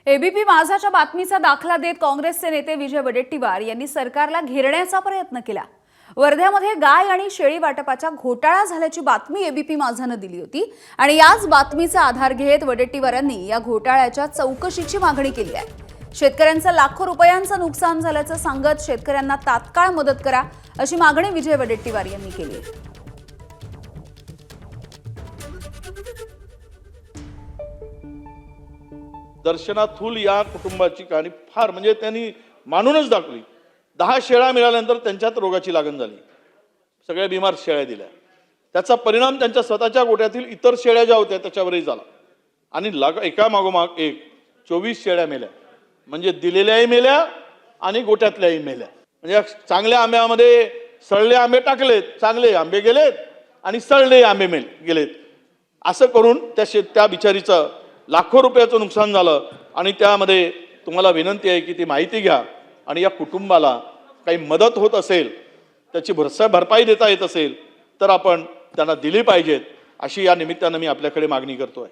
ABP माझाच्या बातमीचा दाखला देत काँग्रेसचे नेते विजय वडेट्टीवार यांनी सरकारला घेरण्याचा प्रयत्न केला। वर्ध्यामध्ये गाय आणि शेळी वाटपाचा घोटाळा झाल्याची बातमी एबीपी माझानं दिली होती आणि याच बातमीचा आधार घेत वडेट्टीवारांनी या घोटाळ्याच्या चौकशीची मागणी केली आहे। शेतकऱ्यांचं लाखो रुपयांचं नुकसान झाल्याचं सांगत शेतकऱ्यांना तात्काळ मदत करा अशी मागणी विजय वडेट्टीवार यांनी केली आहे। दर्शना थूल या कुटुंबाची कहाणी फार म्हणजे त्यांनी मानूनच दाखवली। 10 शेळ्या मिळाल्यानंतर त्यांच्यात रोगाची लागण झाली, सगळ्या बिमार शेळ्या दिल्या। त्याचा परिणाम त्यांच्या स्वतःच्या गोठ्यातील इतर शेळ्या ज्या होत्या त्याच्यावरही झाला आणि एका मागोमाग एक 24 शेळ्या मेल्या, म्हणजे दिलेल्याही मेल्या आणि गोठ्यातल्याही मेल्या। म्हणजे चांगल्या आंब्यामध्ये सडले आंबे टाकलेत, चांगले आंबे गेलेत आणि सडले आंबे गेलेत, असं करून त्या बिचारीचं लाखो रुपयाचं नुकसान झालं। आणि त्यामध्ये तुम्हाला विनंती आहे की ती माहिती घ्या आणि या कुटुंबाला काही मदत होत असेल, त्याची भरपाई देता येत असेल तर आपण त्यांना दिली पाहिजेत, अशी या निमित्तानं मी आपल्याकडे मागणी करतोय।